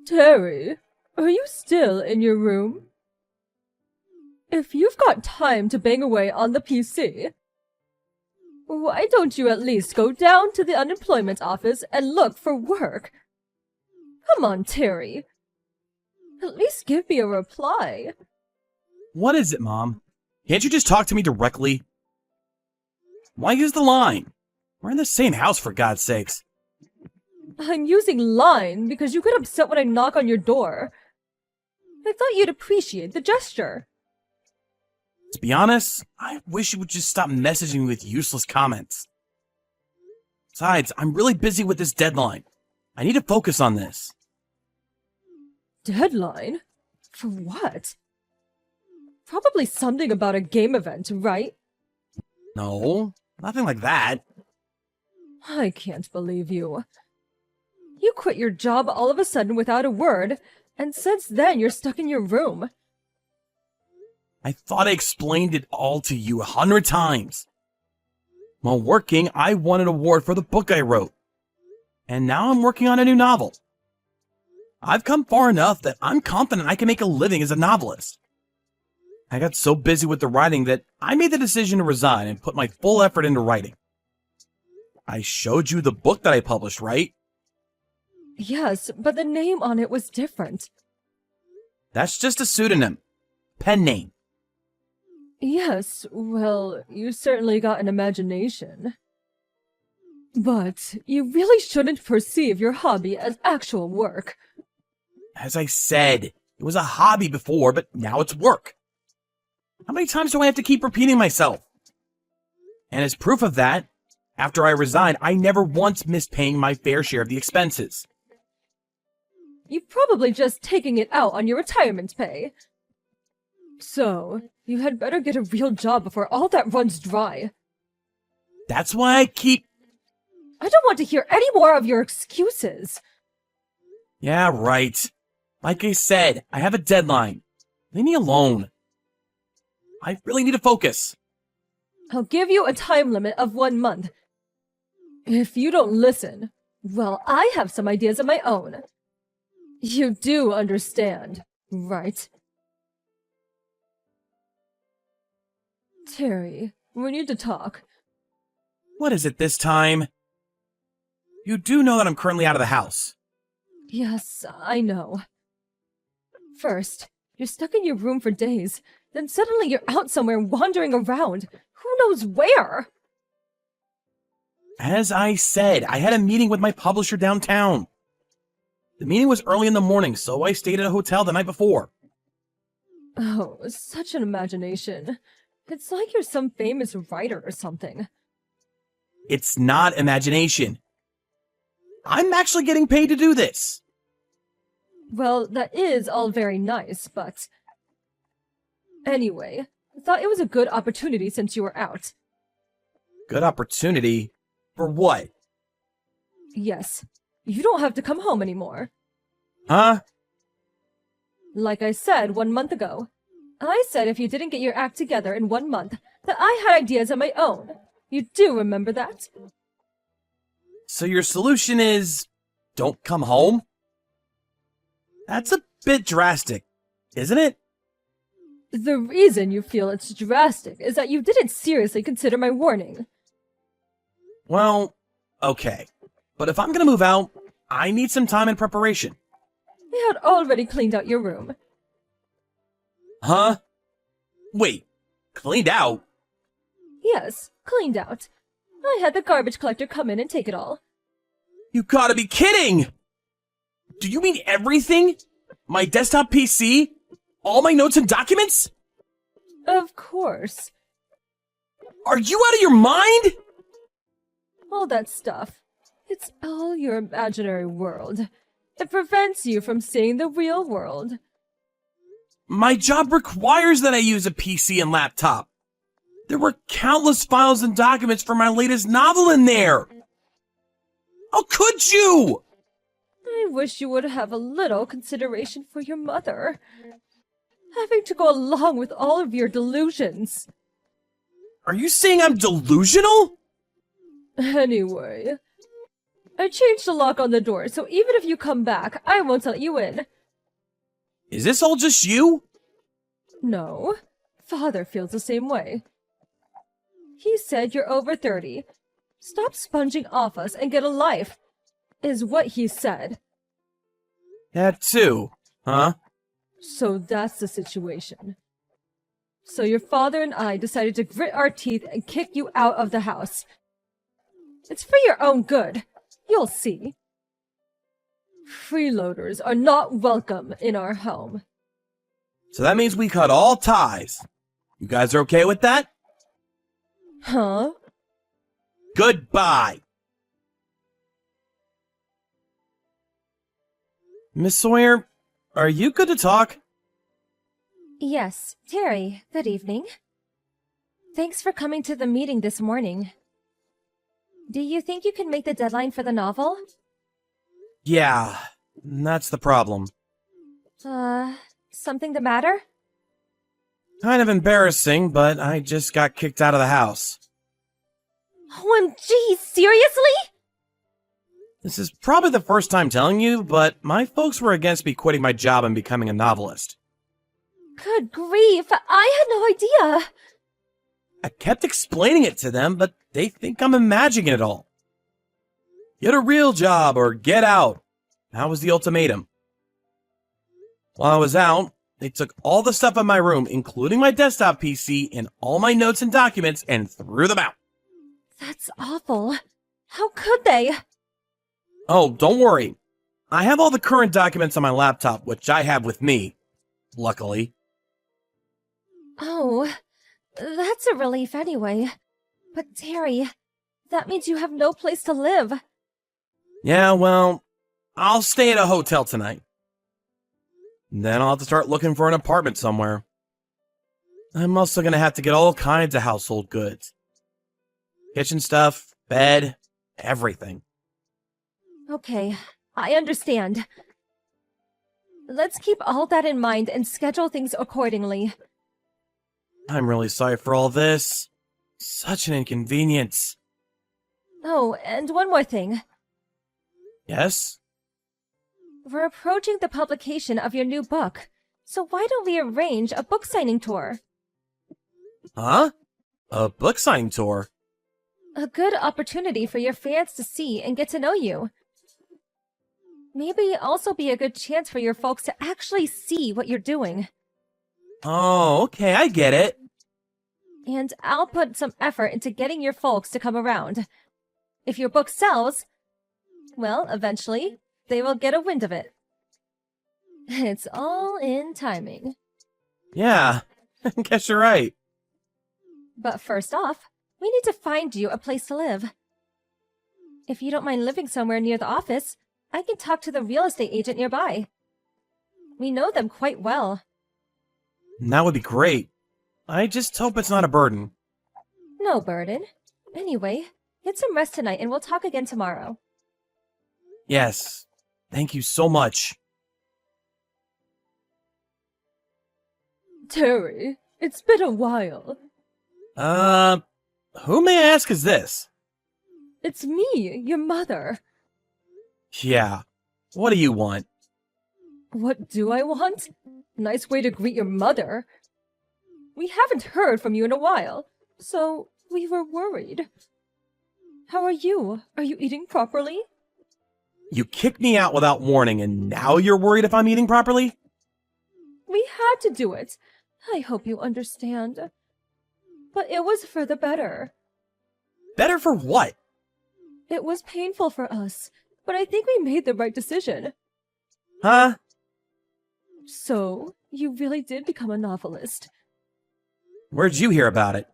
Terry, are you still in your room? If you've got time to bang away on the PC, why don't you at least go down to the unemployment office and look for work? Come on, Terry. At least give me a reply. What is it, Mom? Can't you just talk to me directly? Why use the line? We're in the same house, for God's sakes. I'm using line because you get upset when I knock on your door. I thought you'd appreciate the gesture. To be honest, I wish you would just stop messaging me with useless comments. Besides, I'm really busy with this deadline. I need to focus on this. Deadline? For what? Probably something about a game event, right? No, nothing like that. I can't believe you. You quit your job all of a sudden without a word, and since then you're stuck in your room. I thought I explained it all to you 100 times. While working, I won an award for the book I wrote. And now I'm working on a new novel. I've come far enough that I'm confident I can make a living as a novelist. I got so busy with the writing that I made the decision to resign and put my full effort into writing. I showed you the book that I published, right? Yes, but the name on it was different. That's just a pseudonym. Pen name. Yes, well, you certainly got an imagination. But you really shouldn't perceive your hobby as actual work. As I said, it was a hobby before, but now it's work. How many times do I have to keep repeating myself? And as proof of that, after I resigned, I never once missed paying my fair share of the expenses. You're probably just taking it out on your retirement pay. So, you had better get a real job before all that runs dry. That's why I keep... I don't want to hear any more of your excuses. Yeah, right. Like I said, I have a deadline. Leave me alone. I really need to focus. I'll give you a time limit of 1 month. If you don't listen, well, I have some ideas of my own. You do understand, right? Terry, we need to talk. What is it this time? You do know that I'm currently out of the house. Yes, I know. First, you're stuck in your room for days, then suddenly you're out somewhere wandering around. Who knows where? As I said, I had a meeting with my publisher downtown. The meeting was early in the morning, so I stayed at a hotel the night before. Oh, such an imagination. It's like you're some famous writer or something. It's not imagination. I'm actually getting paid to do this. Well, that is all very nice, but... Anyway, I thought it was a good opportunity since you were out. Good opportunity? For what? Yes, you don't have to come home anymore. Huh? Like I said 1 month ago. I said if you didn't get your act together in 1 month, that I had ideas of my own. You do remember that? So your solution is... don't come home? That's a bit drastic, isn't it? The reason you feel it's drastic is that you didn't seriously consider my warning. Well, okay. But if I'm gonna move out, I need some time in preparation. I had already cleaned out your room. Huh? Wait, cleaned out? Yes, cleaned out. I had the garbage collector come in and take it all. You gotta be kidding! Do you mean everything? My desktop PC? All my notes and documents? Of course. Are you out of your mind? All that stuff. It's all your imaginary world. It prevents you from seeing the real world. My job requires that I use a PC and laptop. There were countless files and documents for my latest novel in there. How could you? I wish you would have a little consideration for your mother. Having to go along with all of your delusions. Are you saying I'm delusional? Anyway, I changed the lock on the door, so even if you come back, I won't let you in. Is this all just you? No, Father feels the same way. He said you're over 30. Stop sponging off us and get a life, is what he said. That too, huh? So that's the situation. So your father and I decided to grit our teeth and kick you out of the house. It's for your own good. You'll see. Freeloaders are not welcome in our home. So that means we cut all ties. You guys are okay with that? Huh? Goodbye. Miss Sawyer, are you good to talk? Yes, Terry, good evening. Thanks for coming to the meeting this morning. Do you think you can make the deadline for the novel? Yeah, that's the problem. Something the matter? Kind of embarrassing, but I just got kicked out of the house. OMG, seriously? This is probably the first time telling you, but my folks were against me quitting my job and becoming a novelist. Good grief, I had no idea. I kept explaining it to them, but they think I'm imagining it all. Get a real job or get out. That was the ultimatum. While I was out, they took all the stuff in my room, including my desktop PC and all my notes and documents, and threw them out. That's awful. How could they? Oh, don't worry. I have all the current documents on my laptop, which I have with me, luckily. Oh, that's a relief anyway. But Terry, that means you have no place to live. Yeah, well, I'll stay at a hotel tonight. Then I'll have to start looking for an apartment somewhere. I'm also gonna have to get all kinds of household goods. Kitchen stuff, bed, everything. Okay, I understand. Let's keep all that in mind and schedule things accordingly. I'm really sorry for all this. Such an inconvenience. Oh, and one more thing. Yes? We're approaching the publication of your new book, so why don't we arrange a book signing tour? Huh? A book signing tour? A good opportunity for your fans to see and get to know you. Maybe also be a good chance for your folks to actually see what you're doing. Oh, okay, I get it. And I'll put some effort into getting your folks to come around. If your book sells, well, eventually, they will get a wind of it. It's all in timing. Yeah, I guess you're right. But first off, we need to find you a place to live. If you don't mind living somewhere near the office, I can talk to the real estate agent nearby. We know them quite well. That would be great. I just hope it's not a burden. No burden. Anyway, get some rest tonight and we'll talk again tomorrow. Yes, thank you so much. Terry, it's been a while. Who may I ask is this? It's me, your mother. Yeah, what do you want? What do I want? Nice way to greet your mother. We haven't heard from you in a while, so we were worried. How are you? Are you eating properly? You kicked me out without warning, and now you're worried if I'm eating properly? We had to do it. I hope you understand. But it was for the better. Better for what? It was painful for us, but I think we made the right decision. Huh? So, you really did become a novelist. Where'd you hear about it?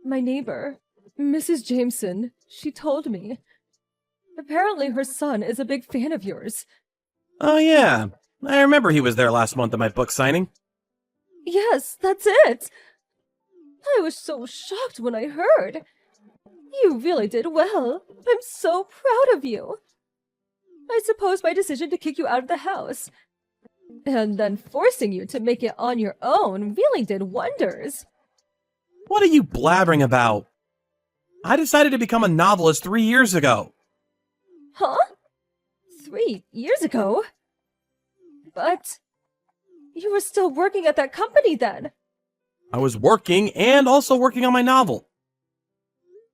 My neighbor, Mrs. Jameson, she told me. Apparently her son is a big fan of yours. Oh yeah, I remember he was there last month at my book signing. Yes, that's it! I was so shocked when I heard. You really did well. I'm so proud of you. I suppose my decision to kick you out of the house, and then forcing you to make it on your own, really did wonders. What are you blabbering about? I decided to become a novelist 3 years ago. Huh? 3 years ago? But you were still working at that company then. I was working and also working on my novel.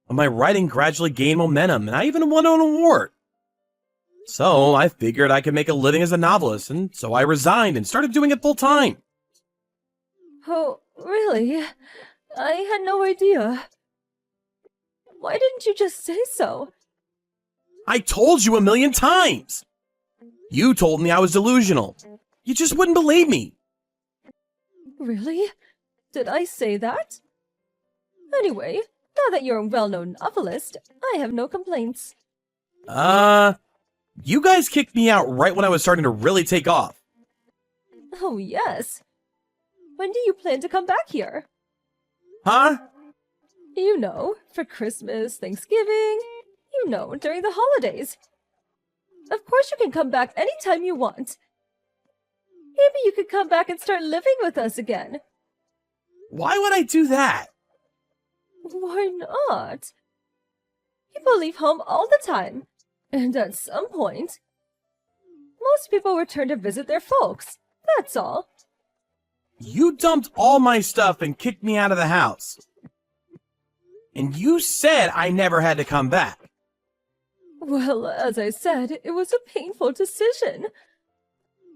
My writing gradually gained momentum, and I even won an award. So I figured I could make a living as a novelist, and so I resigned and started doing it full time. Oh, really? I had no idea. Why didn't you just say so? I told you 1,000,000 times! You told me I was delusional. You just wouldn't believe me. Really? Did I say that? Anyway, now that you're a well-known novelist, I have no complaints. You guys kicked me out right when I was starting to really take off. Oh, yes. When do you plan to come back here? Huh? You know, for Christmas, Thanksgiving, during the holidays. Of course you can come back anytime you want. Maybe you could come back and start living with us again. Why would I do that? Why not? People leave home all the time, and at some point, most people return to visit their folks. That's all. You dumped all my stuff and kicked me out of the house. And you said I never had to come back. Well, as I said, it was a painful decision.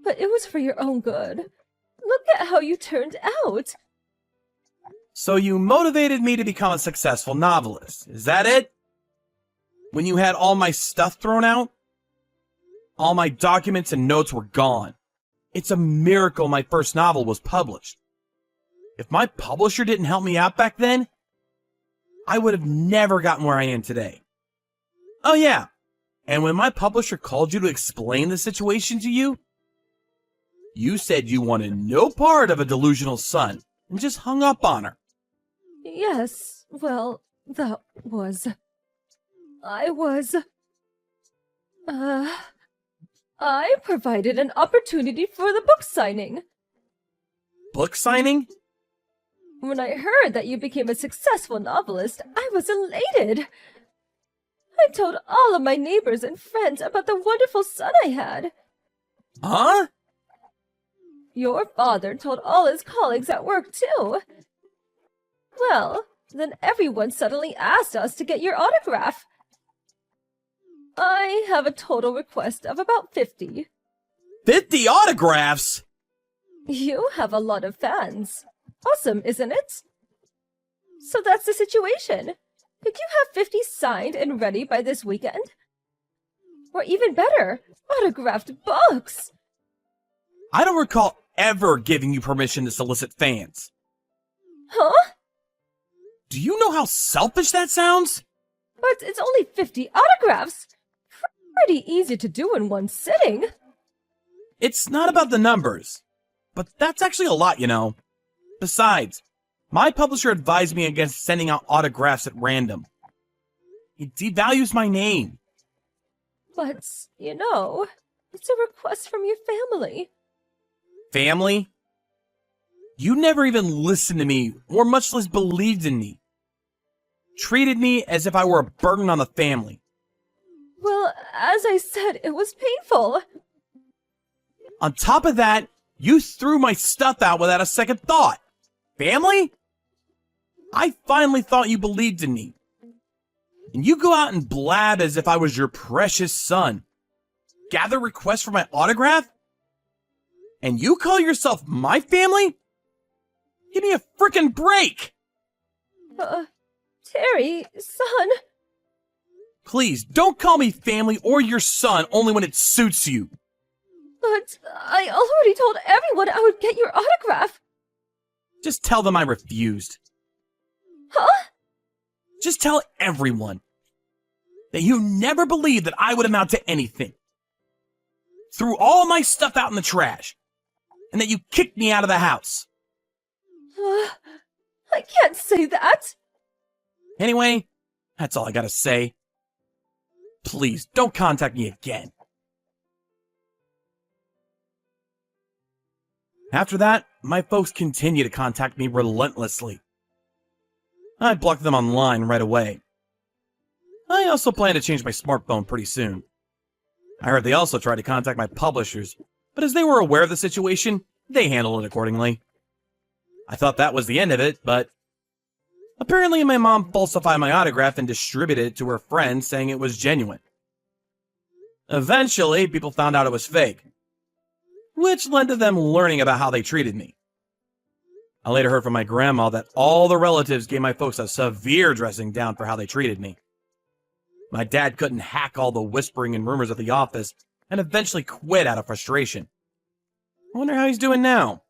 But it was for your own good. Look at how you turned out. So you motivated me to become a successful novelist. Is that it? When you had all my stuff thrown out? All my documents and notes were gone. It's a miracle my first novel was published. If my publisher didn't help me out back then, I would have never gotten where I am today. Oh yeah, and when my publisher called you to explain the situation to you, you said you wanted no part of a delusional son and just hung up on her. Yes, well, that was... I provided an opportunity for the book signing. Book signing? When I heard that you became a successful novelist, I was elated. I told all of my neighbors and friends about the wonderful son I had. Huh? Your father told all his colleagues at work, too. Well, then everyone suddenly asked us to get your autograph. I have a total request of about 50. 50 autographs? You have a lot of fans. Awesome, isn't it? So that's the situation. Could you have 50 signed and ready by this weekend? Or even better, autographed books. I don't recall ever giving you permission to solicit fans. Huh? Do you know how selfish that sounds? But it's only 50 autographs. Pretty easy to do in one sitting. It's not about the numbers, but that's actually a lot, you know. Besides, my publisher advised me against sending out autographs at random. It devalues my name. But, it's a request from your family. Family? You never even listened to me, or much less believed in me. Treated me as if I were a burden on the family. Well, as I said, it was painful. On top of that, you threw my stuff out without a second thought. Family? I finally thought you believed in me. And you go out and blab as if I was your precious son. Gather requests for my autograph? And you call yourself my family? Give me a frickin' break! Terry, son... Please, don't call me family or your son only when it suits you. But I already told everyone I would get your autograph. Just tell them I refused. Huh? Just tell everyone that you never believed that I would amount to anything. Threw all my stuff out in the trash. And that you kicked me out of the house. I can't say that. Anyway, that's all I gotta say. Please, don't contact me again. After that, my folks continue to contact me relentlessly. I blocked them online right away. I also plan to change my smartphone pretty soon. I heard they also tried to contact my publishers, but as they were aware of the situation, they handled it accordingly. I thought that was the end of it, but apparently my mom falsified my autograph and distributed it to her friends saying it was genuine. Eventually, people found out it was fake, which led to them learning about how they treated me. I later heard from my grandma that all the relatives gave my folks a severe dressing down for how they treated me. My dad couldn't hack all the whispering and rumors at the office and eventually quit out of frustration. I wonder how he's doing now.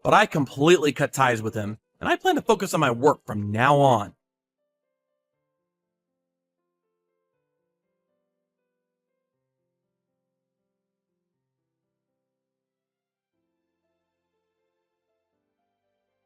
But I completely cut ties with him, and I plan to focus on my work from now on.